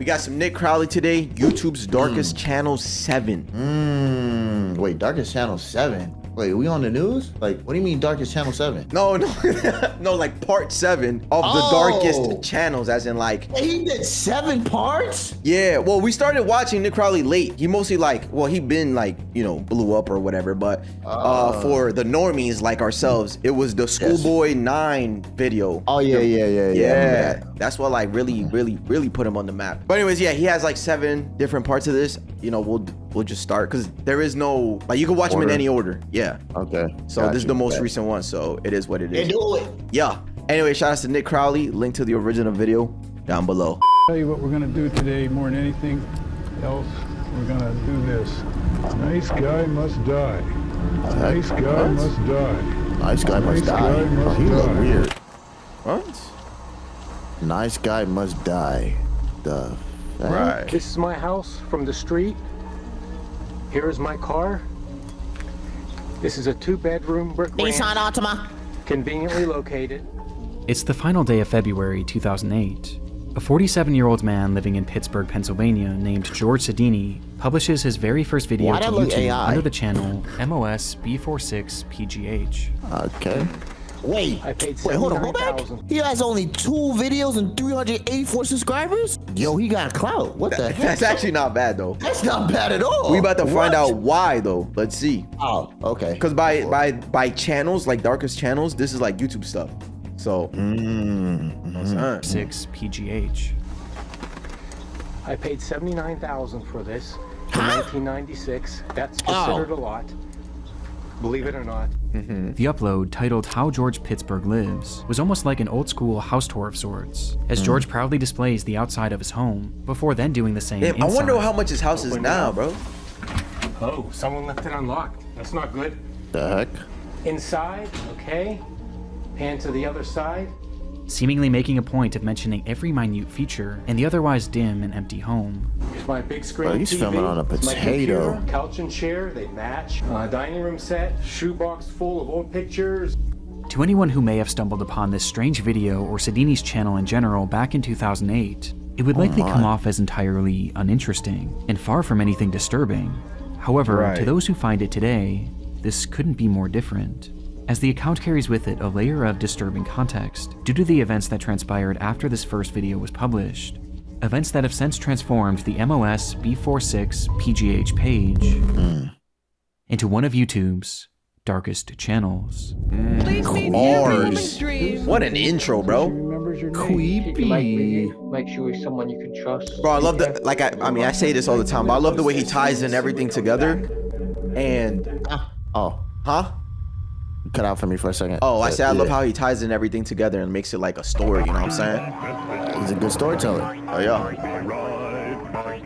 We got some Nick Crowley today. YouTube's Darkest Channel 7. Wait, Darkest Channel 7? Wait, we on the news? Like, what do you mean Darkest Channel 7? No, no, like part 7 of the darkest channels, as in like. Wait, he did 7 parts? Yeah, well, we started watching Nick Crowley late. He mostly like, well, he been like, you know, blew up or whatever, but for the normies like ourselves, it was the Schoolboy 9 video. Oh, yeah. That's what like really put him on the map. But anyways, yeah, he has like 7 different parts of this. You know, we'll just start because there is no, like, you can watch them in any order. Yeah. Okay. So this is the most recent one, so it is what it is. They do it. Yeah. Anyway, shout out to Nick Crowley. Link to the original video down below. Tell you what we're gonna do today more than anything else. We're gonna do this. Nice guy must die. Nice guy must die. Nice guy must die. Oh, he look weird. What? Nice guy must die. The heck? Right. This is my house from the street. Here is my car. This is a 2-bedroom brick ranch, conveniently located. It's the final day of February 2008. A 47-year-old man living in Pittsburgh, Pennsylvania, named George Sodini, publishes his very first video to YouTube under the channel MOS B46PGH. Okay. Wait, hold on, go back. He has only 2 videos and 384 subscribers? Yo, he got clout. What the heck? That's actually not bad though. That's not bad at all. We about to find out why though. Let's see. Oh, okay. Because by channels, like darkest channels, this is like YouTube stuff. So 6 PGH. I paid $79,000 for this in 1996. That's considered a lot. Believe it or not. The upload, titled How George Pittsburgh Lives, was almost like an old-school house tour of sorts, as George proudly displays the outside of his home, before then doing the same inside. I wonder how much his house is now, bro. Oh, someone left it unlocked. That's not good. The heck? Inside, okay. Pan to the other side. Seemingly making a point of mentioning every minute feature in the otherwise dim and empty home. Here's my big screen Bro, he's TV. filming on a My potato. computer, couch and chair, they match. Dining room set, shoebox full of old pictures. To anyone who may have stumbled upon this strange video or Sodini's channel in general back in 2008, it would likely come off as entirely uninteresting and far from anything disturbing. However, to those who find it today, this couldn't be more different, as the account carries with it a layer of disturbing context due to the events that transpired after this first video was published. Events that have since transformed the MOS B46PGH page into one of YouTube's darkest channels. What an intro, bro. Creepy. Make sure he's someone you can trust. Bro, I love the, like, I mean, I say this all the time, but I love the way he ties in everything together. And, huh? Cut out for me for a second. Oh, I said I love how he ties in everything together and makes it like a story, you know what I'm saying? He's a good storyteller. Oh, yeah.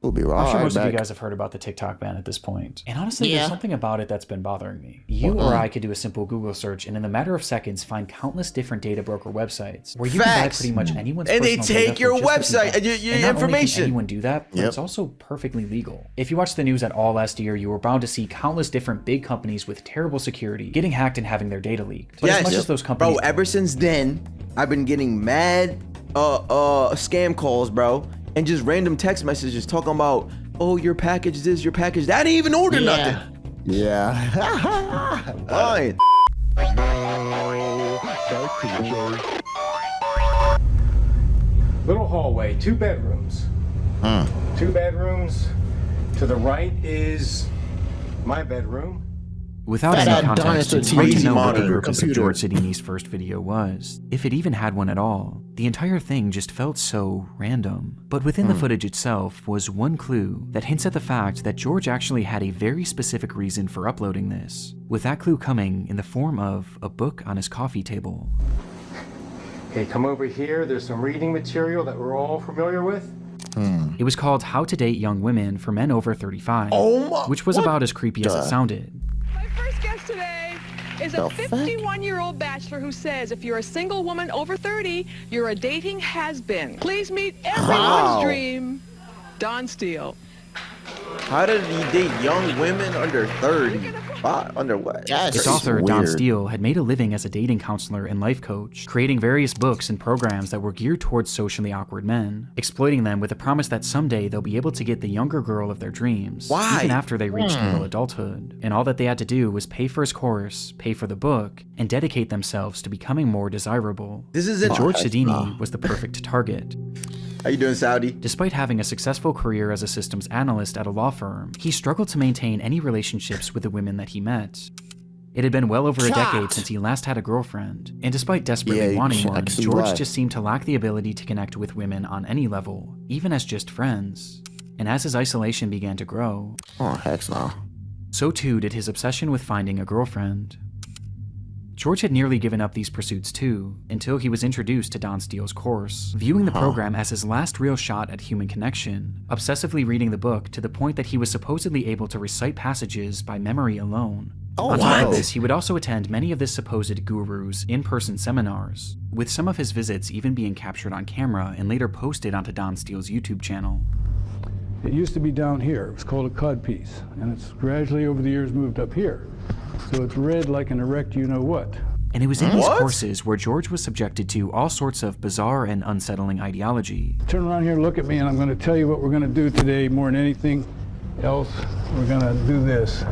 We'll be right I'm sure most back. of you guys have heard about the TikTok ban at this point. And honestly, there's something about it that's been bothering me. You or I could do a simple Google search and in a matter of seconds find countless different data broker websites where you can buy pretty much anyone's and they personal take your data for just a few website and bucks. your And not information. only can anyone do that, but it's also perfectly legal. If you watched the news at all last year, you were bound to see countless different big companies with terrible security getting hacked and having their data leaked. But as much as those companies, bro, ever since then, I've been getting mad scam calls, bro, and just random text messages talking about, oh, your package this, your package that. I didn't even order nothing. Yeah. Fine. Little hallway, 2 bedrooms. 2 bedrooms. To the right is my bedroom. without any context, it's hard to know what the monitor purpose of George Sodini's first video was, if it even had one at all. The entire thing just felt so random. But within the footage itself was one clue that hints at the fact that George actually had a very specific reason for uploading this, with that clue coming in the form of a book on his coffee table. Okay, come over here. There's some reading material that we're all familiar with. It was called How to Date Young Women for Men Over 35, which was about as creepy as it sounded. My first guest today is a 51-year-old bachelor who says if you're a single woman over 30, you're a dating has-been. Please meet everyone's dream, Don Steele. How did he date young women under 30? spot? Under what? Its author, Don Steele, had made a living as a dating counselor and life coach, creating various books and programs that were geared towards socially awkward men, exploiting them with the promise that someday they'll be able to get the younger girl of their dreams, even after they reached middle adulthood. And all that they had to do was pay for his course, pay for the book, and dedicate themselves to becoming more desirable. This is George Sodini was the perfect target. How you doing, Saudi? Despite having a successful career as a systems analyst at a law firm, he struggled to maintain any relationships with the women that he met. It had been well over a decade since he last had a girlfriend, and despite desperately wanting one, George just seemed to lack the ability to connect with women on any level, even as just friends. And as his isolation began to grow, so too did his obsession with finding a girlfriend. George had nearly given up these pursuits too, until he was introduced to Don Steele's course, viewing the program as his last real shot at human connection, obsessively reading the book to the point that he was supposedly able to recite passages by memory alone. On top of this, he would also attend many of this supposed guru's in-person seminars, with some of his visits even being captured on camera and later posted onto Don Steele's YouTube channel. It used to be down here. It was called a codpiece, and it's gradually over the years moved up here. So it's read like an erect you-know-what. And it was in these courses where George was subjected to all sorts of bizarre and unsettling ideology. Turn around here, look at me, and I'm going to tell you what we're going to do today more than anything else. We're going to do this.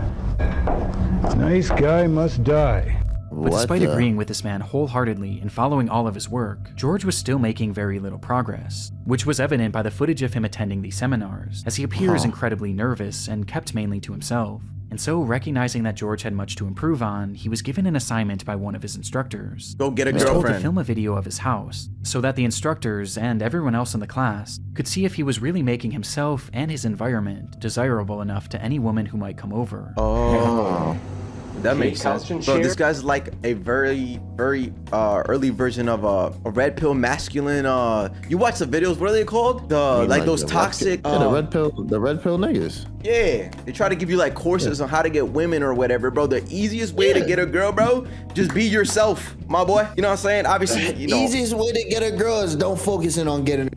Nice guy must die. But despite agreeing with this man wholeheartedly and following all of his work, George was still making very little progress, which was evident by the footage of him attending these seminars, as he appears incredibly nervous and kept mainly to himself. And so, recognizing that George had much to improve on, he was given an assignment by one of his instructors. Go get a girlfriend. He was told to film a video of his house, so that the instructors and everyone else in the class could see if he was really making himself and his environment desirable enough to any woman who might come over. Oh. That makes sense. Bro, this guy's like a very early version of a red pill masculine. You watch the videos, what are they called? Like those toxic the red pill niggas. Yeah, they try to give you like courses on how to get women or whatever, bro. The easiest way to get a girl, bro, just be yourself, my boy. You know what I'm saying? Obviously, you know. Easiest way to get a girl is don't focus in on getting.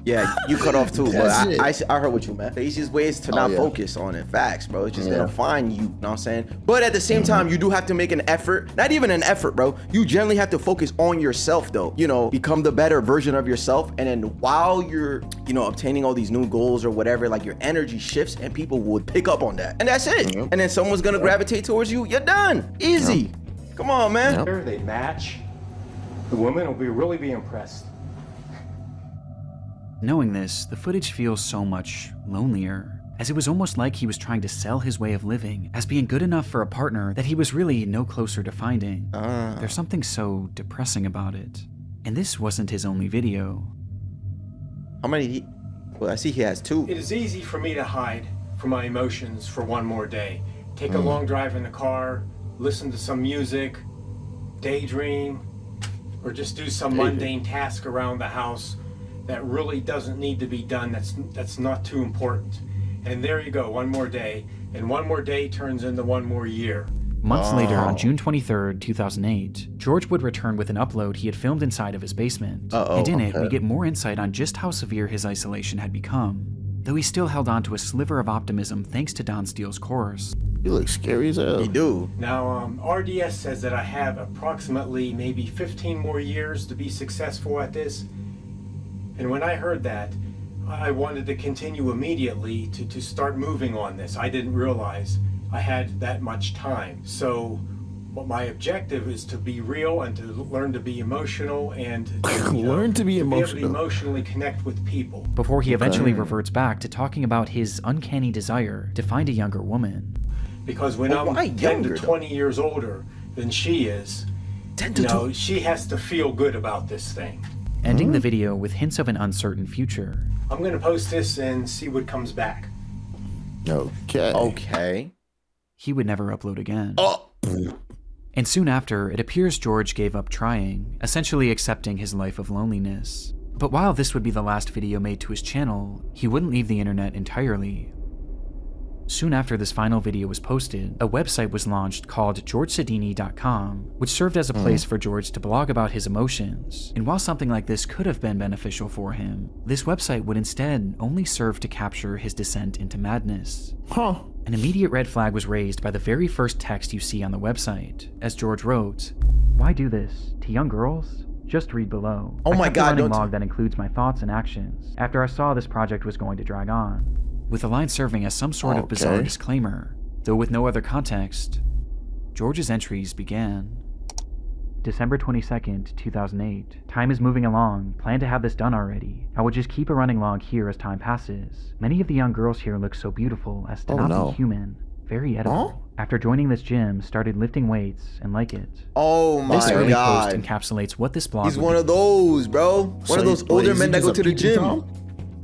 Yeah, you cut off too, but I heard what you meant. The easiest way is to not focus on it. Facts, bro. It's just gonna find you, you know what I'm saying? But at the same time, you do have to make an effort. Not even an effort, bro. You generally have to focus on yourself, though. You know, become the better version of yourself. And then while you're, you know, obtaining all these new goals or whatever, like your energy shifts and people would pick up on that. And that's it. And then someone's gonna gravitate towards you. You're done. Easy. Come on, man. They match. The woman will really be impressed. Knowing this, the footage feels so much lonelier, as it was almost like he was trying to sell his way of living as being good enough for a partner that he was really no closer to finding. There's something so depressing about it. And this wasn't his only video. How many? Well, I see he has 2. It is easy for me to hide from my emotions for one more day. Take a long drive in the car, listen to some music, daydream, or just do some mundane task around the house that really doesn't need to be done, that's not too important. And there you go, one more day, and one more day turns into one more year. Months later, on June 23rd, 2008, George would return with an upload he had filmed inside of his basement. And in it, we get more insight on just how severe his isolation had become, though he still held on to a sliver of optimism thanks to Don Steele's course. You look scary as hell. You do. Now, RDS says that I have approximately maybe 15 more years to be successful at this. And when I heard that, I wanted to continue immediately to start moving on this. I didn't realize I had that much time. So my objective is to be real and to learn to be emotional and to be able to emotionally connect with people. Before he eventually reverts back to talking about his uncanny desire to find a younger woman. Because when I'm 10 to 20 years older than she is, she has to feel good about this thing. Ending the video with hints of an uncertain future. I'm gonna post this and see what comes back. Okay. He would never upload again. And soon after, it appears George gave up trying, essentially accepting his life of loneliness. But while this would be the last video made to his channel, he wouldn't leave the internet entirely. Soon after this final video was posted, a website was launched called GeorgeSodini.com, which served as a place for George to blog about his emotions. And while something like this could have been beneficial for him, this website would instead only serve to capture his descent into madness. An immediate red flag was raised by the very first text you see on the website, as George wrote, "Why do this? To young girls? Just read below." Oh my God, a running log that includes my thoughts and actions after I saw this project was going to drag on, with the line serving as some sort of bizarre disclaimer, though with no other context. George's entries began. December 22nd, 2008. Time is moving along. Plan to have this done already. I will just keep a running log here as time passes. Many of the young girls here look so beautiful as to not be human. Very edible. After joining this gym, started lifting weights and like it. Oh my God. This early post encapsulates what this blog He's one of those, bro. One of those older men that go to the gym.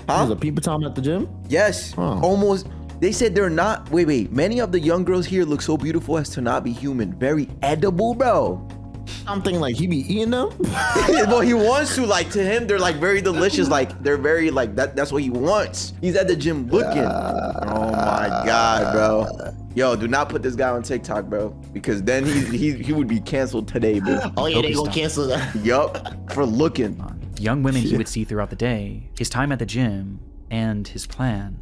There's a people time at the gym? Yes. Almost. They said they're not. Wait. Many of the young girls here look so beautiful as to not be human. Very edible, bro. I'm thinking like he be eating them. Well, he wants to. Like, to him, they're like very delicious. Like, they're very like that. That's what he wants. He's at the gym looking. Oh my God, bro. Yo, do not put this guy on TikTok, bro, because then he would be canceled today, bro. Oh yeah, they gonna cancel that. Yup, for looking. Young women he would see throughout the day, his time at the gym, and his plan.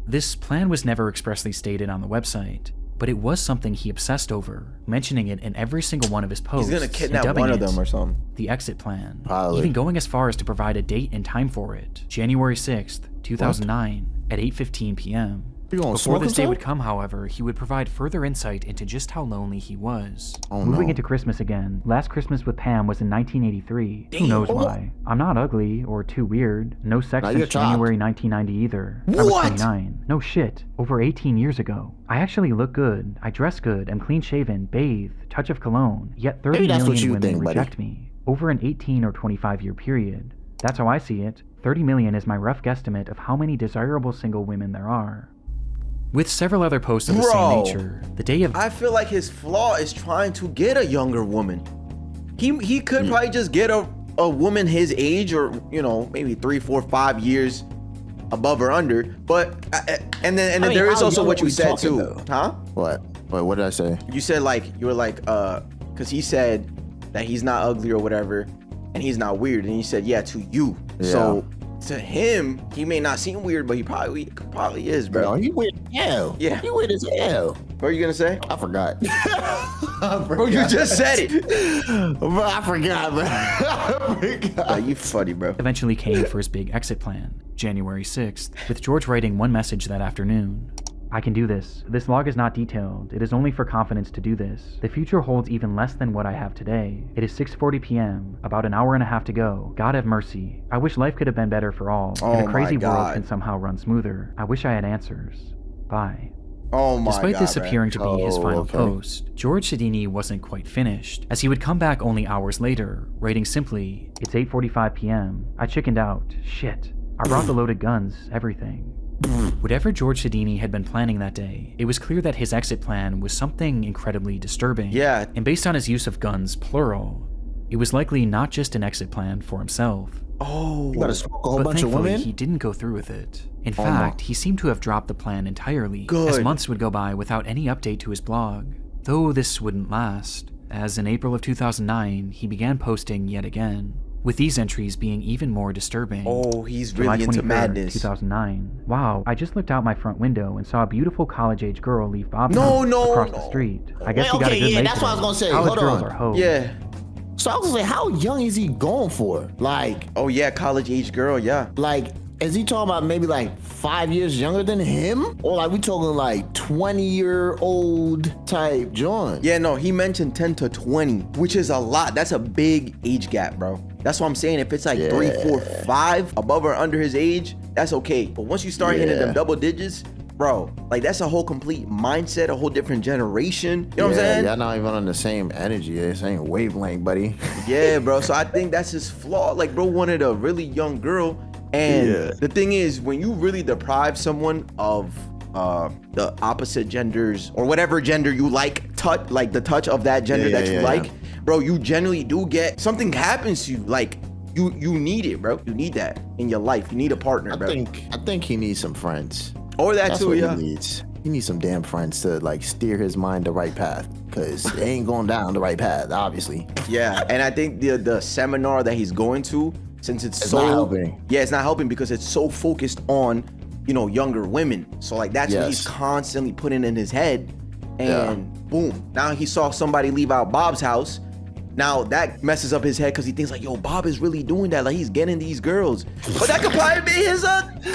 This plan was never expressly stated on the website, but it was something he obsessed over, mentioning it in every single one of his posts. He's gonna kidnap one of them or something. The exit plan. Probably. Even going as far as to provide a date and time for it. January 6th, 2009 at 8:15 p.m. Before this day would come, however, he would provide further insight into just how lonely he was. Moving into Christmas again. Last Christmas with Pam was in 1983. Who knows why? I'm not ugly or too weird. No sex since January 1990 either. I was 29. No shit. Over 18 years ago. I actually look good. I dress good. I'm clean shaven, bathe, touch of cologne. Yet 30 million women reject me. Over an 18 or 25 year period. That's how I see it. 30 million is my rough guesstimate of how many desirable single women there are. With several other posts of the same nature, the day of— I feel like his flaw is trying to get a younger woman. He could probably just get a woman his age, or, you know, maybe 3, 4, 5 years above or under. But and then there is also what you said too, huh? What? Wait, what did I say? You said like, you were like, because he said that he's not ugly or whatever, and he's not weird, and he said, yeah, to you. Yeah. So to him, he may not seem weird, but he probably is, bro. No, he weird as hell. Yeah. He weird as hell. What are you gonna say? I forgot. Bro, you just said it. Bro, I forgot, bro. I forgot. You funny, bro. Eventually came for his big exit plan, January 6th, with George writing one message that afternoon. I can do this. This log is not detailed. It is only for confidence to do this. The future holds even less than what I have today. It is 6:40 p.m., about an hour and a half to go. God have mercy. I wish life could have been better for all, and a crazy world can somehow run smoother. I wish I had answers. Bye. Oh my Despite God, this appearing to be his final post, George Sodini wasn't quite finished, as he would come back only hours later, writing simply, "It's 8:45 p.m. I chickened out. Shit. I brought the loaded guns, everything." Whatever George Sodini had been planning that day, it was clear that his exit plan was something incredibly disturbing. Yeah. And based on his use of guns, plural, it was likely not just an exit plan for himself. Oh, you gotta smoke a whole bunch of women? women? He didn't go through with it. In fact, he seemed to have dropped the plan entirely, as months would go by without any update to his blog. Though this wouldn't last, as in April of 2009, he began posting yet again, with these entries being even more disturbing. Oh, he's really into madness. 2009. Wow, I just looked out my front window and saw a beautiful college-age girl leave Bob's across the street. I guess he got a good lay that's what I was gonna say. College Hold girls on. are hoes. Yeah. So I was like, how young is he going for? Like, oh yeah, college age girl, yeah. Like, is he talking about maybe like 5 years younger than him? Or like we talking like 20-year-old type John? Yeah, no, he mentioned 10 to 20, which is a lot. That's a big age gap, bro. That's what I'm saying. If it's like 3, 4, 5 above or under his age, that's okay. But once you start hitting them double digits, bro, like that's a whole complete mindset, a whole different generation. You know what I'm saying? Y'all not even on the same energy, the same wavelength, buddy. Yeah, bro. So I think that's his flaw. Like, bro wanted a really young girl. And the thing is, when you really deprive someone of the opposite genders or whatever gender you like, like the touch of that gender that you like, bro, you generally do get something happens to you. Like you need it, bro. You need that in your life. You need a partner, bro. I think he needs some friends. Or that That's too, what yeah. He needs some damn friends to like steer his mind the right path, because it ain't going down the right path, obviously. Yeah, and I think the seminar that he's going to, since it's so not helping. Yeah, it's not helping because it's so focused on, you know, younger women. So like that's what he's constantly putting in his head. And boom, now he saw somebody leave out Bob's house. Now that messes up his head because he thinks like, yo, Bob is really doing that. Like he's getting these girls. But that could probably be his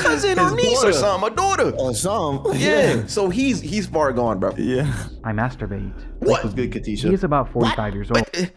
cousin or niece or something, a daughter. Or something. Yeah. So he's far gone, bro. Yeah. I masturbate. What? Was good, Katisha. He is about 45 years old.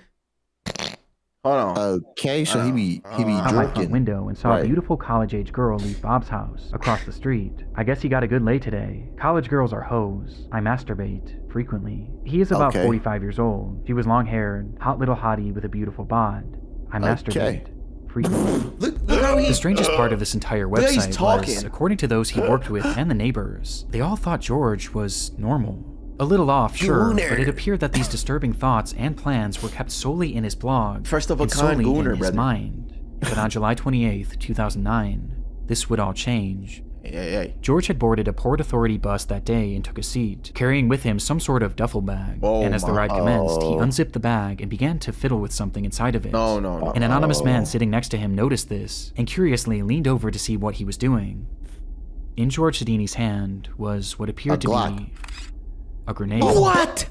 Hold on. Okay, so he be Out my front drinking. window and saw a beautiful college-age girl leave Bob's house across the street. I guess he got a good lay today. College girls are hoes. I masturbate frequently. He is about 45 years old. She was long-haired, hot little hottie with a beautiful bod. I masturbate frequently. Look how The strangest part of this entire website was, according to those he worked with and the neighbors, they all thought George was normal. A little off, sure, but it appeared that these disturbing thoughts and plans were kept solely in his blog, First of a and kind solely gooner, in his brother. mind. But on July 28th, 2009, this would all change. Hey. George had boarded a Port Authority bus that day and took a seat, carrying with him some sort of duffel bag. And as the ride commenced, he unzipped the bag and began to fiddle with something inside of it. No. An anonymous man sitting next to him noticed this and curiously leaned over to see what he was doing. In George Sodini's hand was what appeared to be a grenade. What?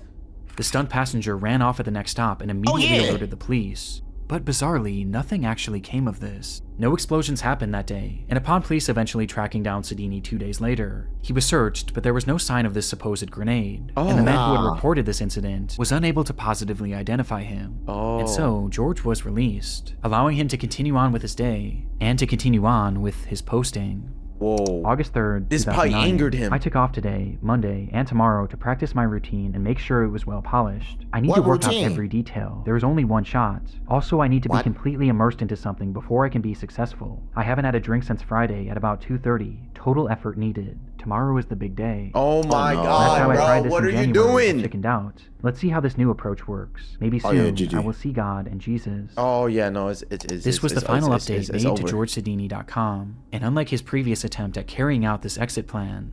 The stunned passenger ran off at the next stop and immediately alerted the police. But bizarrely, nothing actually came of this. No explosions happened that day, and upon police eventually tracking down Sodini 2 days later, he was searched, but there was no sign of this supposed grenade. And the man who had reported this incident was unable to positively identify him. And so, George was released, allowing him to continue on with his day, and to continue on with his posting. Whoa. August 3rd, This probably 2009, angered him. I took off today, Monday, and tomorrow to practice my routine and make sure it was well polished. I need to work out every detail. There is only one shot. Also, I need to be completely immersed into something before I can be successful. I haven't had a drink since Friday at about 2:30. Total effort needed. Tomorrow is the big day. Oh my That's God, how I tried bro. this What in are you January, doing? but chickened out. Let's see how this new approach works. Maybe soon I will see God and Jesus. Oh yeah, no, it's This was the final update made over. to GeorgeSodini.com, and unlike his previous attempt at carrying out this exit plan,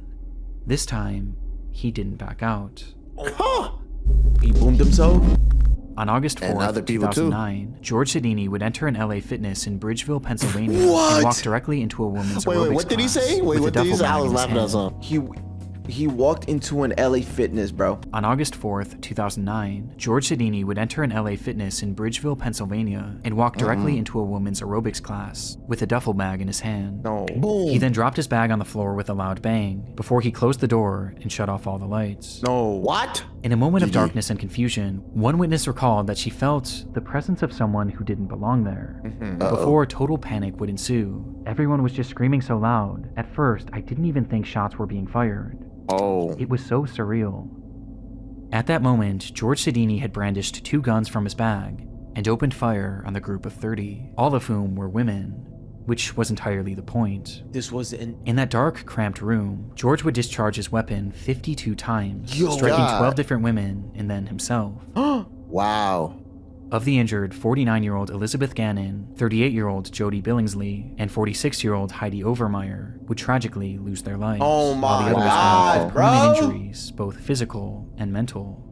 this time, he didn't back out. He boomed himself? On August And 4th, other people too. 2009, George Sodini would enter an LA Fitness in Bridgeville, Pennsylvania, and walk directly into a woman's Wait, aerobics what did he class say? with a What did he duffel say? I bag was in his laughing at hand. something. He walked into an LA Fitness, bro. On August 4th, 2009, George Sodini would enter an LA Fitness in Bridgeville, Pennsylvania, and walk directly into a woman's aerobics class with a duffel bag in his hand. No. He then dropped his bag on the floor with a loud bang before he closed the door and shut off all the lights. No. What? In a moment of darkness and confusion, one witness recalled that she felt the presence of someone who didn't belong there. Before total panic would ensue, everyone was just screaming so loud. At first, I didn't even think shots were being fired. It was so surreal. At that moment, George Sodini had brandished 2 guns from his bag and opened fire on the group of 30, all of whom were women, which was entirely the point. This was In that dark, cramped room, George would discharge his weapon 52 times, striking 12 different women and then himself. Wow. Of the injured, 49-year-old Elizabeth Gannon, 38-year-old Jody Billingsley, and 46-year-old Heidi Overmeyer would tragically lose their lives. Oh while my the others God, had bro. permanent injuries, both physical and mental.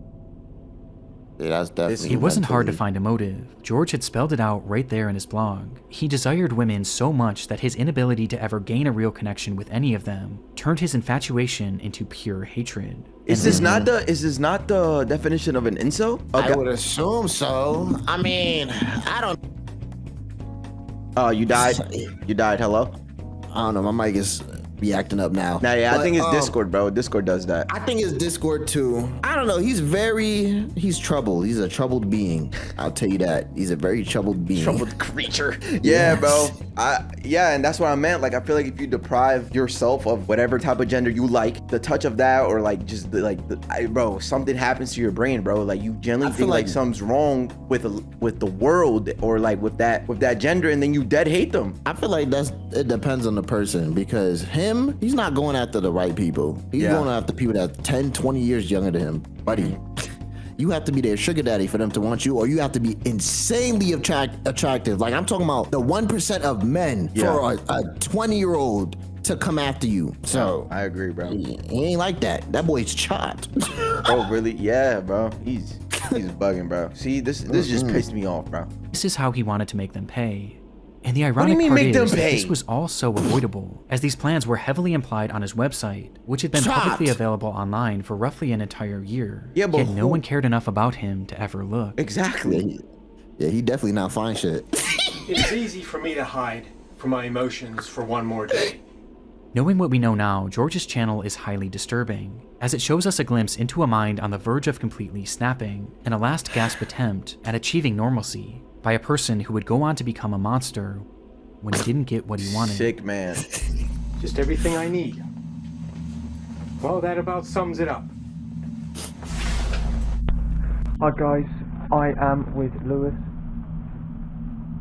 Yeah, that's definitely. It wasn't hard to find a motive. George had spelled it out right there in his blog. He desired women so much that his inability to ever gain a real connection with any of them turned his infatuation into pure hatred. Is this not the definition of an incel? I would assume so. I mean, I don't. Oh, you died. You died. Hello. I don't know. My mic is be acting up now. Nah, yeah, But, I think it's Discord, bro. Discord does that. I think it's Discord too. I don't know. He's troubled. He's a troubled being. I'll tell you that. He's a very troubled being. Troubled creature. Yeah, bro. Yeah, and that's what I meant. Like, I feel like if you deprive yourself of whatever type of gender you like, the touch of that, or like just bro, something happens to your brain, bro. Like you genuinely think like something's wrong with the world, or like with that gender, and then you dead hate them. I feel like it depends on the person, because he's not going after the right people. He's going after people that are 10, 20 years younger than him. Buddy, you have to be their sugar daddy for them to want you, or you have to be insanely attractive. Like I'm talking about the 1% of men for a 20-year-old to come after you. So I agree, bro. He ain't like that. That boy's chopped. Oh, really? Yeah, bro. He's bugging, bro. See, this just pissed me off, bro. This is how he wanted to make them pay. And the ironic part make them is that pay? this was all so avoidable, as these plans were heavily implied on his website, which had been publicly available online for roughly an entire year. Yeah, but yet no one cared enough about him to ever look. Exactly. Yeah, he definitely not fine shit. It's easy for me to hide from my emotions for one more day. Knowing what we know now, George's channel is highly disturbing, as it shows us a glimpse into a mind on the verge of completely snapping, and a last gasp attempt at achieving normalcy by a person who would go on to become a monster when he didn't get what he wanted. Sick, man. Just everything I need. Well, that about sums it up. Hi guys, I am with Lewis.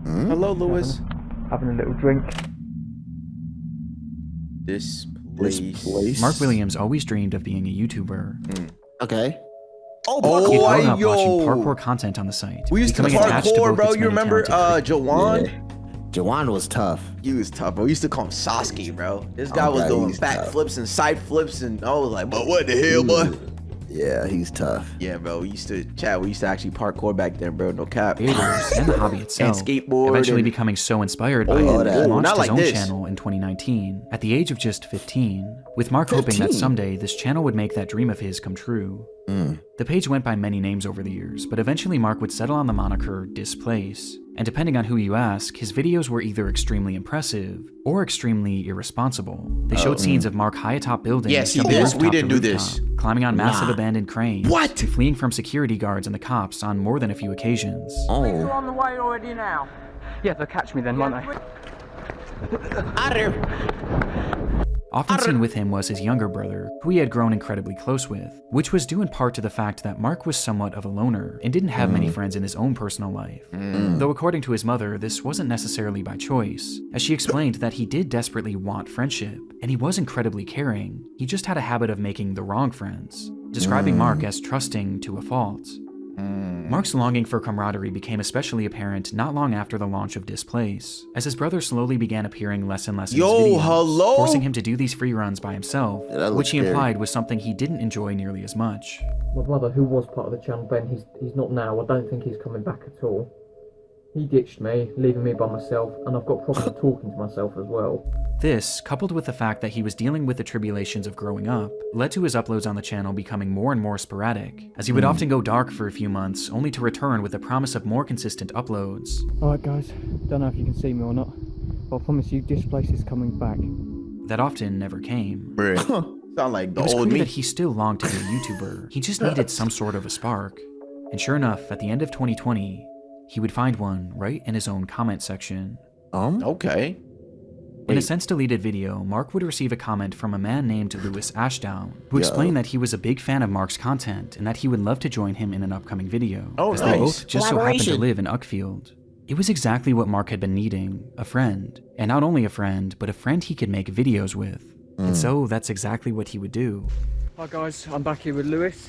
Hello, Lewis. Having a little drink. Displace. Mark Williams always dreamed of being a YouTuber. Okay. He'd grown up watching parkour content on the site. We used to becoming attached to parkour, both bro. its You many remember talented creators. Jawan? Yeah. Jawan was tough. He was tough, bro. We used to call him Sasuke, bro. This guy was God, doing he's back tough. flips and side flips, and I was like, but what the hell, boy? Yeah, he's tough. Yeah, bro. We used to actually parkour back then, bro. No cap. Creators and the hobby itself, skateboard eventually and- becoming so inspired by Oh, it, that. he launched Not his like own this. channel in 2019, at the age of just 15, with Mark hoping that 15? someday this channel would make that dream of his come true. The page went by many names over the years, but eventually Mark would settle on the moniker Displace, and depending on who you ask, his videos were either extremely impressive or extremely irresponsible. They showed scenes of Mark high atop buildings, Yeah, see jumping this? We rooftop to didn't do this. rooftop, climbing on massive abandoned cranes, What? to fleeing from security guards and the cops on more than a few occasions. Oh. on the way already now. Yeah, they'll catch me then, won't they? Often seen with him was his younger brother, who he had grown incredibly close with, which was due in part to the fact that Mark was somewhat of a loner and didn't have many friends in his own personal life. Though according to his mother, this wasn't necessarily by choice, as she explained that he did desperately want friendship, and he was incredibly caring, he just had a habit of making the wrong friends, describing Mark as trusting to a fault. Mark's longing for camaraderie became especially apparent not long after the launch of Displace, as his brother slowly began appearing less and less in his videos, hello? forcing him to do these free runs by himself, Yeah, that looks which he scary. implied was something he didn't enjoy nearly as much. My brother, who was part of the channel, Ben, he's not now. I don't think he's coming back at all. He ditched me, leaving me by myself, and I've got problems talking to myself as well. This, coupled with the fact that he was dealing with the tribulations of growing up, led to his uploads on the channel becoming more and more sporadic, as he would often go dark for a few months, only to return with the promise of more consistent uploads. Alright guys, don't know if you can see me or not, but I promise you Displace is coming back. That often never came. Sound like the It was old clear me. that he still longed to be a YouTuber. He just needed some sort of a spark. And sure enough, at the end of 2020, he would find one right in his own comment section. Okay. In a since-deleted video, Mark would receive a comment from a man named Lewis Ashdown, who explained that he was a big fan of Mark's content and that he would love to join him in an upcoming video, Oh, as they nice. both just so happened to Collaboration. live in Uckfield. It was exactly what Mark had been needing, a friend. And not only a friend, but a friend he could make videos with. And so that's exactly what he would do. Hi guys, I'm back here with Lewis,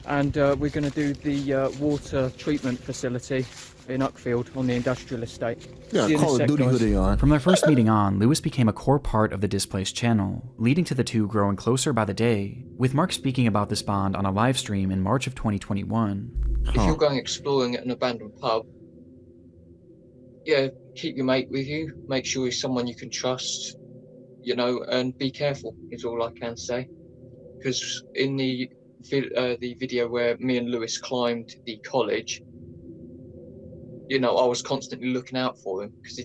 and we're going to do the water treatment facility in Uckfield on the industrial estate. Yeah, See you in a Call of sec, Duty guys. hoodie on. From their first meeting on, Lewis became a core part of the Displace channel, leading to the two growing closer by the day, with Mark speaking about this bond on a live stream in March of 2021. If you're going exploring at an abandoned pub, yeah, keep your mate with you. Make sure he's someone you can trust, you know, and be careful is all I can say. Because in the video where me and Lewis climbed the college, you know, I was constantly looking out for him because he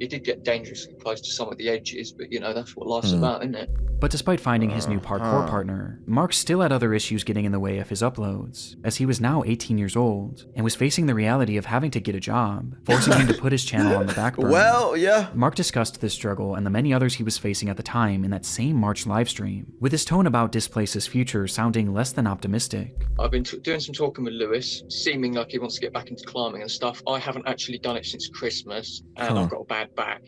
did get dangerously close to some of the edges, but you know, that's what life's about, isn't it? But despite finding his new parkour partner, Mark still had other issues getting in the way of his uploads, as he was now 18 years old and was facing the reality of having to get a job, forcing him to put his channel on the back burner. Well, yeah. Mark discussed this struggle and the many others he was facing at the time in that same March livestream, with his tone about Displace's future sounding less than optimistic. I've been doing some talking with Lewis, seeming like he wants to get back into climbing and stuff. I haven't actually done it since Christmas, and I've got a bad back.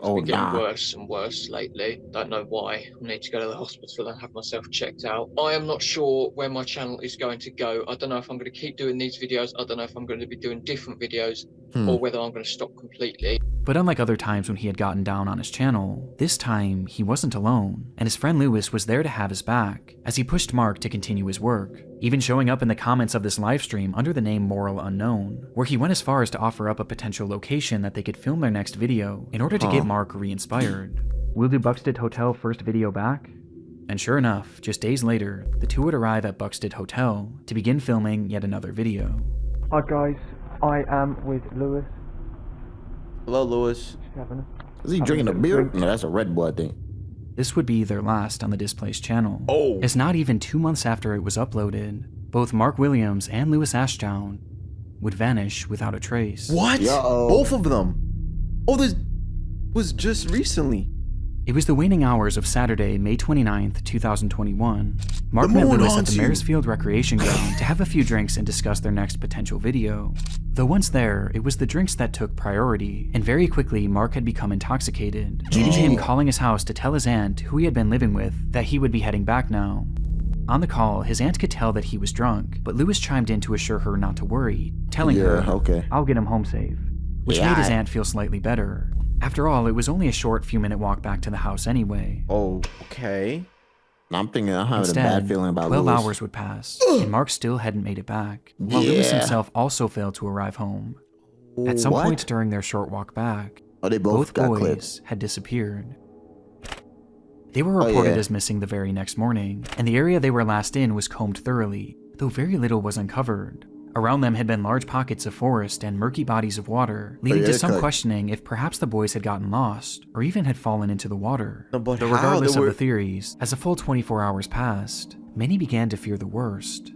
It's been getting worse and worse lately. Don't know why. I need to go to the hospital and have myself checked out. I am not sure where my channel is going to go. I don't know if I'm going to keep doing these videos. I don't know if I'm going to be doing different videos. or whether I'm going to stop completely. But unlike other times when he had gotten down on his channel, this time he wasn't alone, and his friend Lewis was there to have his back, as he pushed Mark to continue his work, even showing up in the comments of this livestream under the name Moral Unknown, where he went as far as to offer up a potential location that they could film their next video in order to get Mark re-inspired. We'll do Buxted Hotel first video back? And sure enough, just days later, the two would arrive at Buxted Hotel to begin filming yet another video. Hi guys, I am with Lewis. Hello, Lewis. Is he drinking a beer? No, that's a Red Bull, I think. This would be their last on the Displace channel. Oh. As not even 2 months after it was uploaded, both Mark Williams and Lewis Ashdown would vanish without a trace. What? Both of them? Oh, this was just recently. It was the waning hours of Saturday, May 29th, 2021. Mark met Lewis at the Maresfield Recreation Ground to have a few drinks and discuss their next potential video. Though once there, it was the drinks that took priority, and very quickly Mark had become intoxicated, leading to him calling his house to tell his aunt, who he had been living with, that he would be heading back now. On the call, his aunt could tell that he was drunk, but Lewis chimed in to assure her not to worry, telling her, I'll get him home safe, which made his aunt feel slightly better. After all, it was only a short few-minute walk back to the house anyway. Oh, okay. I'm thinking I'm having a bad feeling about 12 Lewis. hours would pass, and Mark still hadn't made it back, while Lewis himself also failed to arrive home. At some point during their short walk back, they both got boys clipped. had disappeared. They were reported as missing the very next morning, and the area they were last in was combed thoroughly, though very little was uncovered. Around them had been large pockets of forest and murky bodies of water, leading to some questioning if perhaps the boys had gotten lost, or even had fallen into the water. But though regardless of the theories, as a full 24 hours passed, many began to fear the worst.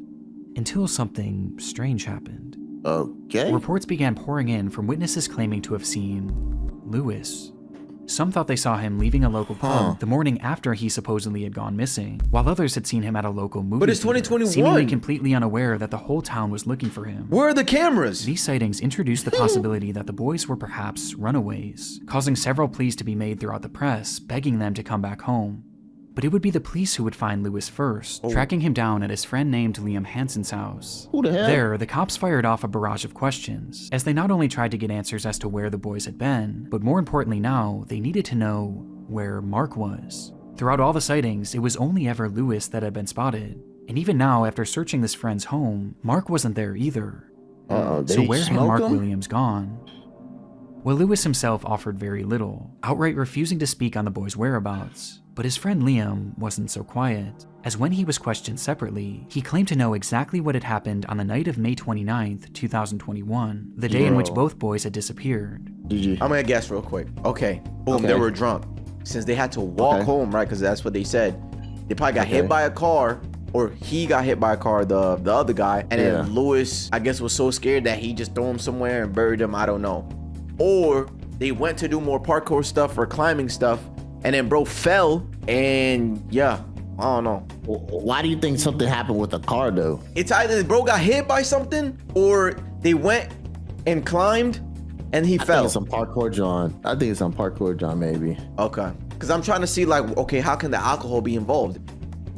Until something strange happened. Okay. Reports began pouring in from witnesses claiming to have seen Lewis. Some thought they saw him leaving a local pub the morning after he supposedly had gone missing, while others had seen him at a local movie But it's theater, 2021. seemingly completely unaware that the whole town was looking for him. Where are the cameras? These sightings introduced the possibility that the boys were perhaps runaways, causing several pleas to be made throughout the press, begging them to come back home. But it would be the police who would find Lewis first, tracking him down at his friend named Liam Hansen's house. Who the hell? There, the cops fired off a barrage of questions, as they not only tried to get answers as to where the boys had been, but more importantly now, they needed to know where Mark was. Throughout all the sightings, it was only ever Lewis that had been spotted. And even now, after searching this friend's home, Mark wasn't there either. So where had Mark Williams gone? Well, Lewis himself offered very little, outright refusing to speak on the boys' whereabouts. But his friend Liam wasn't so quiet, as when he was questioned separately, he claimed to know exactly what had happened on the night of May 29th, 2021, the day in which both boys had disappeared. I'm gonna guess real quick. Okay, boom, they were drunk. Since they had to walk home, right, because that's what they said, they probably got hit by a car, or he got hit by a car, the other guy, and then Lewis, I guess, was so scared that he just threw him somewhere and buried him, I don't know. Or they went to do more parkour stuff or climbing stuff, and then bro fell, and I don't know. Why do you think something happened with the car though? It's either bro got hit by something, or they went and climbed and he fell. I think it's some parkour, John, maybe. Okay, because I'm trying to see like, okay, how can the alcohol be involved?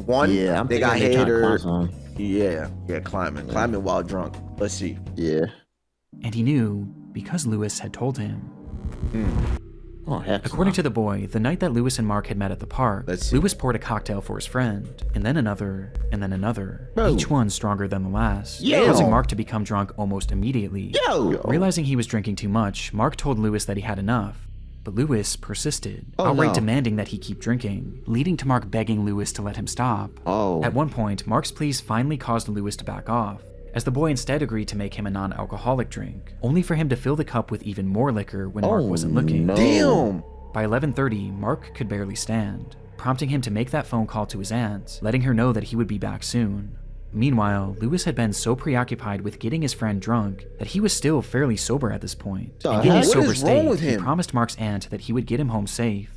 One, they got hit, or climbing while drunk. Let's see. And he knew because Lewis had told him. According to the boy, the night that Lewis and Mark had met at the park, Lewis poured a cocktail for his friend, and then another, and then another, each one stronger than the last, causing Mark to become drunk almost immediately. Realizing he was drinking too much, Mark told Lewis that he had enough, but Lewis persisted, outright demanding that he keep drinking, leading to Mark begging Lewis to let him stop. At one point, Mark's pleas finally caused Lewis to back off, as the boy instead agreed to make him a non-alcoholic drink, only for him to fill the cup with even more liquor when Mark wasn't looking. Damn! By 11:30, Mark could barely stand, prompting him to make that phone call to his aunt, letting her know that he would be back soon. Meanwhile, Lewis had been so preoccupied with getting his friend drunk that he was still fairly sober at this point. And in his sober state, he promised Mark's aunt that he would get him home safe.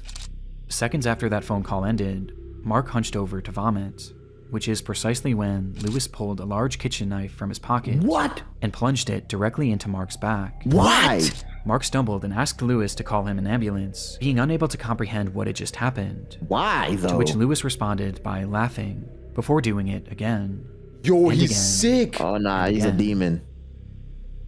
Seconds after that phone call ended, Mark hunched over to vomit, which is precisely when Lewis pulled a large kitchen knife from his pocket and plunged it directly into Mark's back. Why? Mark stumbled and asked Lewis to call him an ambulance, being unable to comprehend what had just happened. Why, though? To which Lewis responded by laughing, before doing it again. Yo, he's sick. Oh, nah, he's a demon.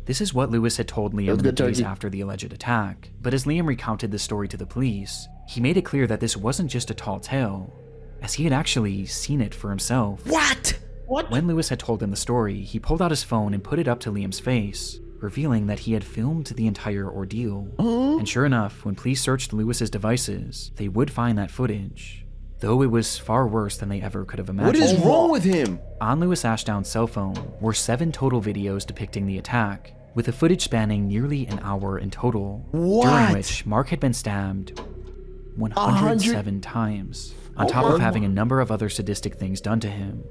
This is what Lewis had told Liam in the days after the alleged attack, but as Liam recounted the story to the police, he made it clear that this wasn't just a tall tale, as he had actually seen it for himself. What? When Lewis had told him the story, he pulled out his phone and put it up to Liam's face, revealing that he had filmed the entire ordeal. And sure enough, when police searched Lewis's devices, they would find that footage, though it was far worse than they ever could have imagined. What is wrong with him? On Lewis Ashdown's cell phone were 7 total videos depicting the attack, with the footage spanning nearly an hour in total, during which Mark had been stabbed 107 times, on top of having a number of other sadistic things done to him.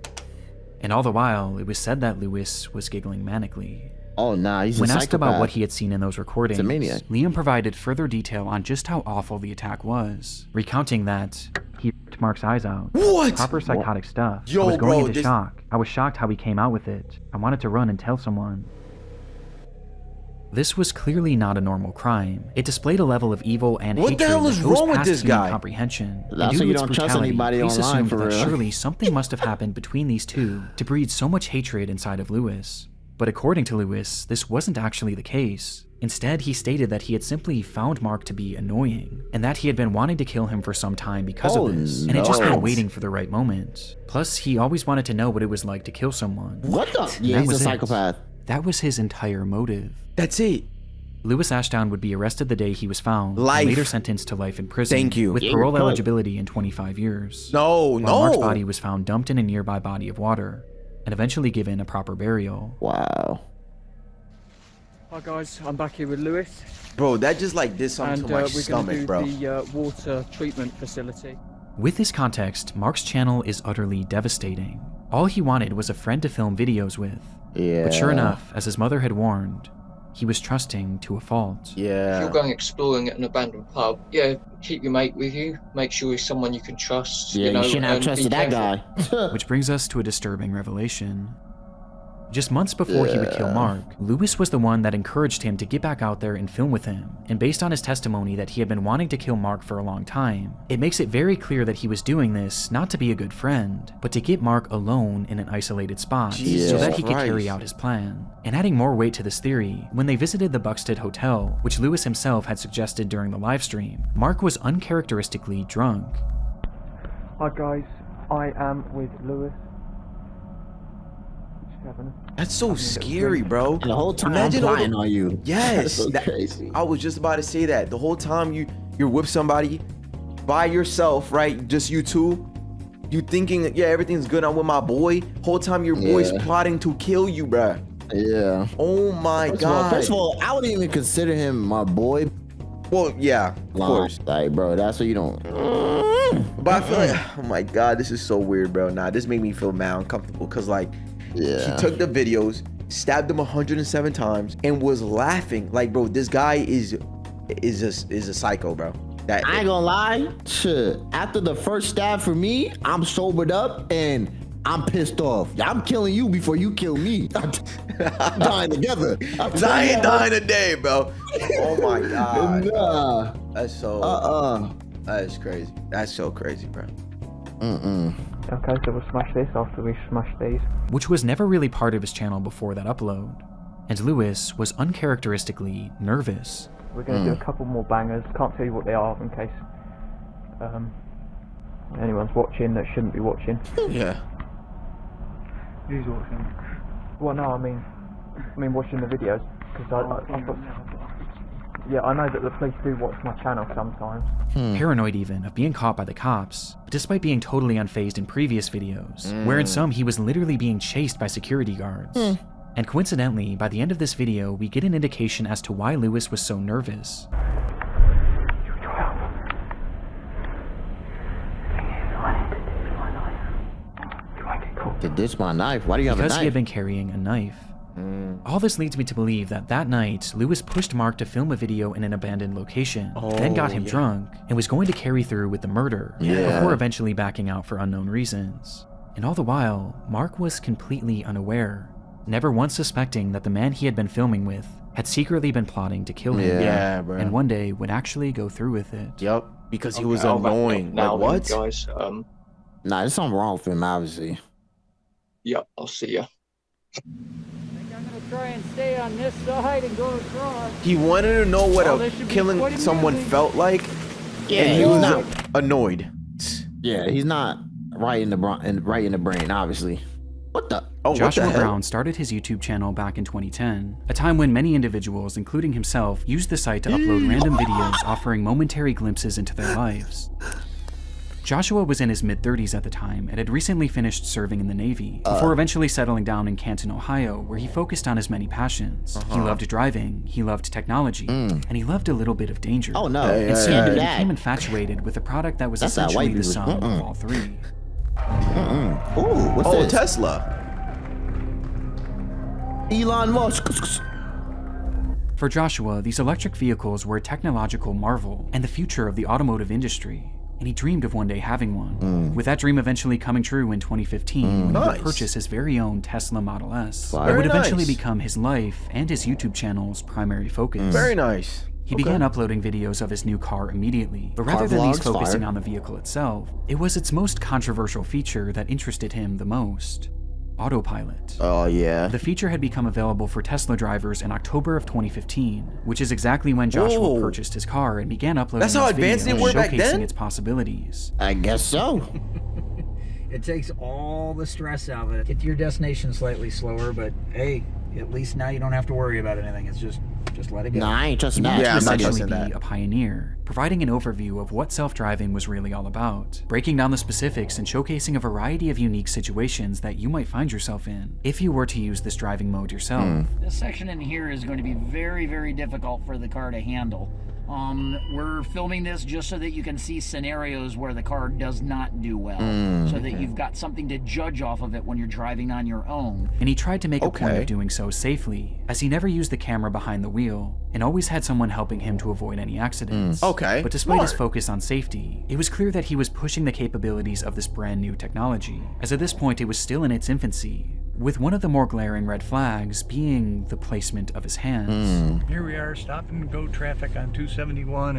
And all the while, it was said that Lewis was giggling manically. Oh, nah, he's a When psychopath. asked about what he had seen in those recordings, He's a maniac. Liam provided further detail on just how awful the attack was, recounting that he ripped Mark's eyes out. What? Proper psychotic stuff. Yo, I was going bro, into shock. I was shocked how he came out with it. I wanted to run and tell someone. This was clearly not a normal crime. It displayed a level of evil and What hatred the hell is that goes wrong with past this human guy? comprehension. That's And due why to you its don't trust brutality, anybody police online, assumed for that real. surely something must have happened between these two to breed so much hatred inside of Lewis. But according to Lewis, this wasn't actually the case. Instead, he stated that he had simply found Mark to be annoying, and that he had been wanting to kill him for some time because of this, and had just been waiting for the right moment. Plus, he always wanted to know what it was like to kill someone. What the? Yeah, That he's a was it. psychopath. That was his entire motive. That's it. Lewis Ashdown would be arrested the day he was found, Life. and later sentenced to life in prison. Thank you. With Yeah, parole you're good. eligibility in 25 years. No, While no. Mark's body was found dumped in a nearby body of water, and eventually given a proper burial. Wow. Hi guys, I'm back here with Lewis, Bro, that just like did something and to my we're going to stomach, do bro. the water treatment facility. With this context, Mark's channel is utterly devastating. All he wanted was a friend to film videos with. Yeah. But sure enough, as his mother had warned, he was trusting to a fault. If Yeah. you're going exploring at an abandoned pub, yeah, keep your mate with you. Make sure he's someone you can trust. Yeah, you know, you shouldn't have and be trusted that careful. guy. Which brings us to a disturbing revelation. Just months before he would kill Mark, Lewis was the one that encouraged him to get back out there and film with him. And based on his testimony that he had been wanting to kill Mark for a long time, it makes it very clear that he was doing this not to be a good friend, but to get Mark alone in an isolated spot so that he could carry out his plan. And adding more weight to this theory, when they visited the Buxted Hotel, which Lewis himself had suggested during the livestream, Mark was uncharacteristically drunk. Hi guys, I am with Lewis. That's so scary, bro. And the whole time Imagine I'm all plotting on you. Yes. That's so that- crazy. I was just about to say that. The whole time you're with somebody by yourself, right? Just you two. You thinking, yeah, everything's good. I'm with my boy. Whole time your boy's Yeah. plotting to kill you, bruh. Yeah. Oh my God. First of all, I wouldn't even consider him my boy. Well, yeah, of course. Like, bro, that's what you don't. But I feel like, oh my God, this is so weird, bro. Nah, this made me feel mad uncomfortable because like, Yeah. he took the videos, stabbed him 107 times, and was laughing. Like, bro, this guy is a psycho, bro. That I ain't gonna lie. Shit. After the first stab for me, I'm sobered up and I'm pissed off. I'm killing you before you kill me. I'm dying together. I ain't dying today, bro. Oh my God. Nah. That's so. That's crazy. That's so crazy, bro. Okay, so we'll smash this after we smash these. Which was never really part of his channel before that upload. And Lewis was uncharacteristically nervous. We're going to do a couple more bangers. Can't tell you what they are in case anyone's watching that shouldn't be watching. Yeah. Who's watching? Well, no, I mean watching the videos because I thought. Yeah, I know that the police do watch my channel sometimes. Paranoid even of being caught by the cops, despite being totally unfazed in previous videos, where in some he was literally being chased by security guards. And coincidentally, by the end of this video, we get an indication as to why Lewis was so nervous. To ditch my knife? Why do you have a Because he had knife? been carrying a knife. All this leads me to believe that that night, Lewis pushed Mark to film a video in an abandoned location, then got him drunk, and was going to carry through with the murder, before eventually backing out for unknown reasons. And all the while, Mark was completely unaware, never once suspecting that the man he had been filming with had secretly been plotting to kill him, Yeah, bro. and one day would actually go through with it. Yep. Because he Okay, was I'll wrap it up annoying. now Like, then, what? guys? Nah, there's something wrong with him, obviously. Yep, I'll see ya. try and stay on this side and go across. He wanted to know what killing someone felt like, and he was annoyed. Yeah, he's not right in the brain, obviously. What the? Oh, Joshua what the hell? Brown started his YouTube channel back in 2010, a time when many individuals, including himself, used the site to upload random videos offering momentary glimpses into their lives. Joshua was in his mid-30s at the time and had recently finished serving in the Navy, before eventually settling down in Canton, Ohio, where he focused on his many passions. He loved driving, he loved technology, and he loved a a little bit of danger. Oh no, And soon he became infatuated with a product that was essentially the sum of all three. Ooh, what's this? Tesla. Elon Musk. For Joshua, these electric vehicles were a technological marvel and the future of the automotive industry, and he dreamed of one day having one. With that dream eventually coming true in 2015, when he would purchase his very own Tesla Model S, that would eventually become his life and his YouTube channel's primary focus. Very nice. He began uploading videos of his new car immediately, but rather than these focusing on the vehicle itself, it was its most controversial feature that interested him the most: autopilot. Oh yeah. The feature had become available for Tesla drivers in October of 2015, which is exactly when Joshua purchased his car and began uploading That's how advanced they were back then? showcasing its possibilities. I guess so. It takes all the stress out of it. Get to your destination slightly slower, but hey, at least now you don't have to worry about anything. It's just let it go. Nah, I ain't trusting that. Yeah, I'm not Essentially trusting that. be a pioneer, providing an overview of what self-driving was really all about, breaking down the specifics and showcasing a variety of unique situations that you might find yourself in if you were to use this driving mode yourself. This section in here is going to be very, very difficult for the car to handle. We're filming this just so that you can see scenarios where the car does not do well, so that you've got something to judge off of it when you're driving on your own. And he tried to make a point of doing so safely, as he never used the camera behind the wheel, and always had someone helping him to avoid any accidents. But despite his focus on safety, it was clear that he was pushing the capabilities of this brand new technology, as at this point it was still in its infancy, with one of the more glaring red flags being the placement of his hands. Here we are, stop and go traffic on 271,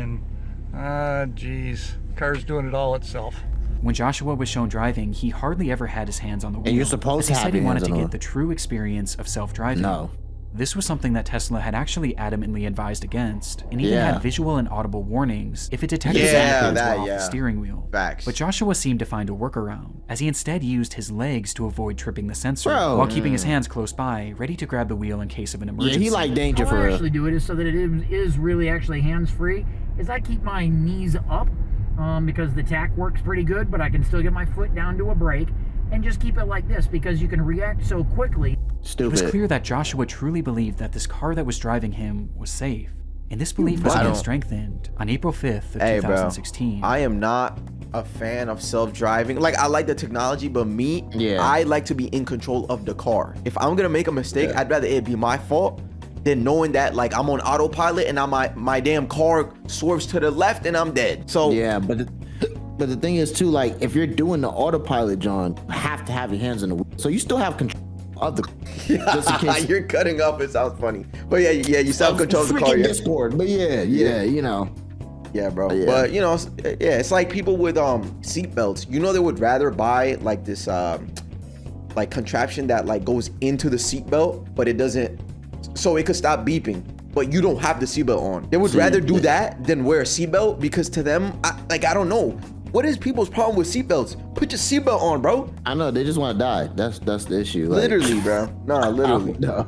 and geez, car's doing it all itself. When Joshua was shown driving, he hardly ever had his hands on the wheel. And you're supposed to have he your wanted hands to on get the- the true experience of self-driving. No. This was something that Tesla had actually adamantly advised against, and even had visual and audible warnings if it detected hands were off the steering wheel. Facts. But Joshua seemed to find a workaround, as he instead used his legs to avoid tripping the sensor, while keeping his hands close by, ready to grab the wheel in case of an emergency. Yeah, he like danger for How I real. actually do it is so that it is really actually hands-free, is I keep my knees up, because the tack works pretty good, but I can still get my foot down to a brake, and just keep it like this, because you can react so quickly. It was clear that Joshua truly believed that this car that was driving him was safe, and this belief was again strengthened on April 5th of 2016. Bro, I am not a fan of self-driving. Like, I like the technology, but I like to be in control of the car. If I'm gonna make a mistake, I'd rather it be my fault than knowing that like I'm on autopilot and my damn car swerves to the left and I'm dead. So yeah, but the thing is too, like if you're doing the autopilot, John, you have to have your hands on the wheel, so you still have control of the just in case. You're cutting up. It sounds funny, but yeah, you self-control the car. Discord, but yeah, you know. Yeah, bro. But you know, it's like people with seat belts. You know, they would rather buy like this like contraption that like goes into the seat belt, but it doesn't, so it could stop beeping, but you don't have the seatbelt on. They would rather do that than wear a seatbelt, because to them, I don't know. What is people's problem with seatbelts? Put your seatbelt on, bro. I know, they just want to die. That's the issue. Like, literally, bro. Nah, literally. No.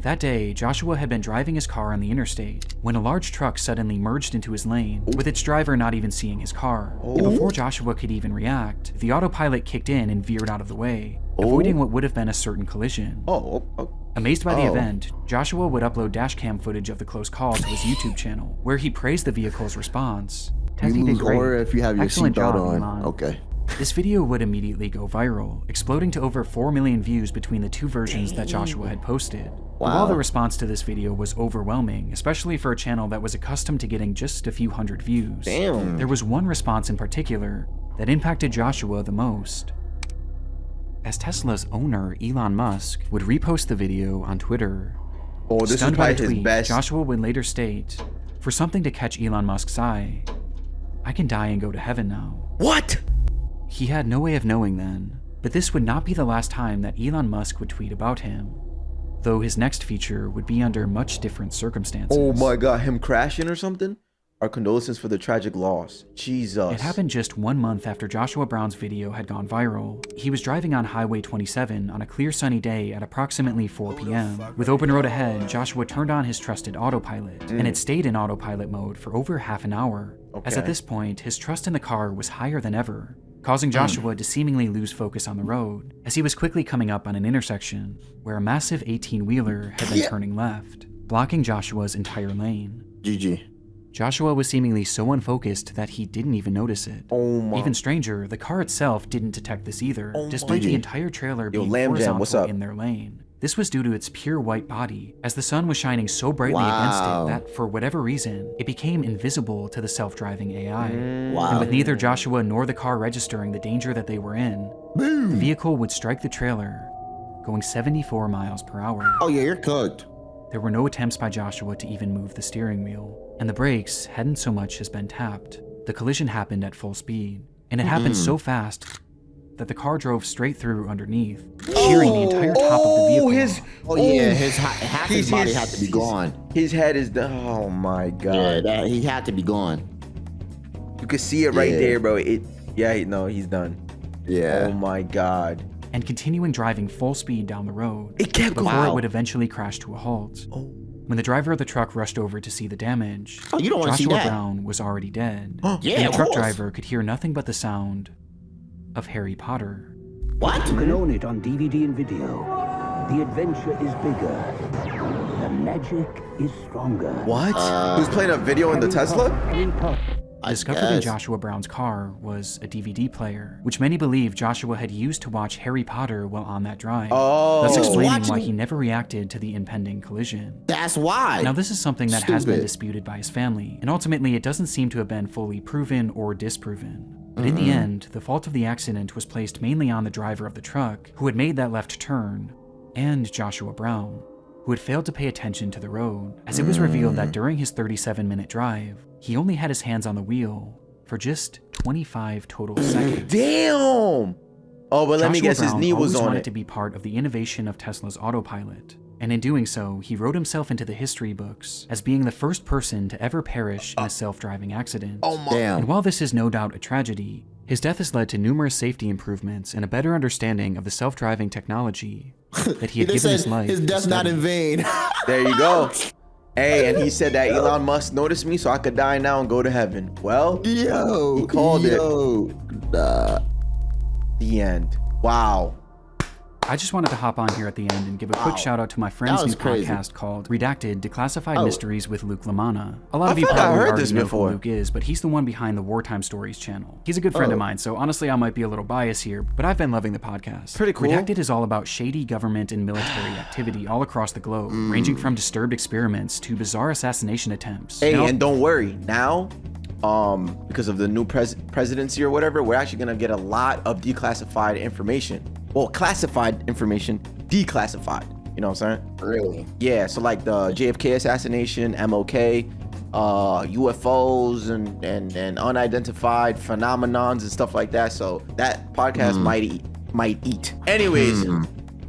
That day, Joshua had been driving his car on the interstate when a large truck suddenly merged into his lane, with its driver not even seeing his car. And before Joshua could even react, the autopilot kicked in and veered out of the way, avoiding what would have been a certain collision. Amazed by the event, Joshua would upload dashcam footage of the close call to his YouTube channel, where he praised the vehicle's response. You lose or if you have your seatbelt on. Elon. Okay. This video would immediately go viral, exploding to over 4 million views between the two versions that Joshua had posted. While the response to this video was overwhelming, especially for a channel that was accustomed to getting just a few hundred views, there was one response in particular that impacted Joshua the most. As Tesla's owner, Elon Musk, would repost the video on Twitter. This Stunned was by probably the his tweet, best. Joshua would later state, "For something to catch Elon Musk's eye, I can die and go to heaven now." What? He had no way of knowing then, but this would not be the last time that Elon Musk would tweet about him. though his next feature would be under much different circumstances. Oh my God, him crashing or something? Our condolences for the tragic loss. Jesus. It happened just 1 month after Joshua Brown's video had gone viral. He was driving on Highway 27 on a clear sunny day at approximately 4 p.m. With open road ahead, Joshua turned on his trusted autopilot, and it stayed in autopilot mode for over half an hour, as at this point, his trust in the car was higher than ever, causing Joshua to seemingly lose focus on the road, as he was quickly coming up on an intersection where a massive 18-wheeler had been turning left, blocking Joshua's entire lane. GG. Joshua was seemingly so unfocused that he didn't even notice it. Oh my. Even stranger, the car itself didn't detect this either, despite the entire trailer being Lamb Jam, what's horizontal up? in their lane. This was due to its pure white body, as the sun was shining so brightly against it that, for whatever reason, it became invisible to the self-driving AI. And with neither Joshua nor the car registering the danger that they were in, the vehicle would strike the trailer, going 74 miles per hour. Oh yeah, you're cooked. There were no attempts by Joshua to even move the steering wheel, and the brakes hadn't so much as been tapped. The collision happened at full speed, and it happened so fast that the car drove straight through underneath, shearing the entire top of the vehicle. Half his body had to be gone. His head is the, oh my God. Yeah, he had to be gone. You could see it right there, bro. He's done. Yeah. Oh my God. And continuing driving full speed down the road, It kept going. before it would eventually crash to a halt. When the driver of the truck rushed over to see the damage, you don't want to see Joshua that. Brown was already dead. Yeah, and the of truck course. driver could hear nothing but the sound of Harry Potter. What? You can own it on DVD and video. The adventure is bigger. The magic is stronger. What? Who's playing a video in the Tesla? Discovered in Joshua Brown's car was a DVD player, which many believe Joshua had used to watch Harry Potter while on that drive, thus explaining why he never reacted to the impending collision. That's why. Now, this is something that has been disputed by his family, and ultimately it doesn't seem to have been fully proven or disproven. But in the end, the fault of the accident was placed mainly on the driver of the truck, who had made that left turn, and Joshua Brown, who had failed to pay attention to the road, as it was revealed that during his 37-minute drive, he only had his hands on the wheel for just 25 total seconds. Damn! Oh, but let me guess, his knee was on wanted it. to be part of the innovation of Tesla's autopilot, and in doing so, he wrote himself into the history books as being the first person to ever perish in a self-driving accident. Oh my. Damn. And while this is no doubt a tragedy, his death has led to numerous safety improvements and a better understanding of the self-driving technology that he had given his life. His death's not in vain. There you go. Hey, and he said that Elon Musk noticed me so I could die now and go to heaven. Well, he called it. The end. Wow. I just wanted to hop on here at the end and give a quick shout out to my friend's new podcast called Redacted Declassified Mysteries with Luke Lamana. A lot of you probably already know who Luke is, but he's the one behind the Wartime Stories channel. He's a good friend of mine, so honestly I might be a little biased here, but I've been loving the podcast. Pretty cool. Redacted is all about shady government and military activity all across the globe, ranging from disturbed experiments to bizarre assassination attempts. Hey, and don't worry, now, because of the new presidency or whatever, we're actually gonna get a lot of declassified information. Well, classified information, declassified. You know what I'm saying? Really? Yeah, so like the JFK assassination, MLK, UFOs and unidentified phenomenons and stuff like that. So that podcast might eat. Anyways,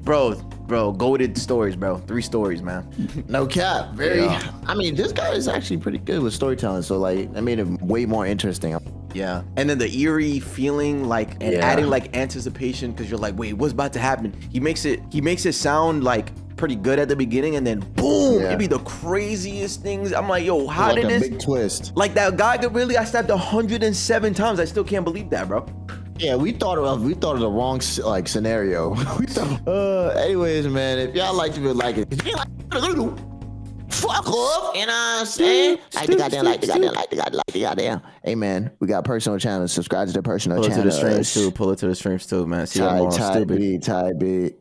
bro, goated stories, bro. 3 stories, man. No cap. I mean, this guy is actually pretty good with storytelling. So like, that made it way more interesting. Yeah, and then the eerie feeling, like, and adding like anticipation, because you're like, wait, what's about to happen? He makes it sound like pretty good at the beginning, and then boom, it'd be the craziest things. I'm like, yo, how did this? Big twist. Like that guy that really I stabbed 107 times. I still can't believe that, bro. Yeah, we thought of the wrong like scenario. Anyways, man, if y'all liked it, like it. If you like it, fuck off, you know what I'm saying? Like the goddamn. Hey, man, we got personal channels. Subscribe to the personal channels. Pull it to the streams too, man. See y'all more on Stupid. Type beat.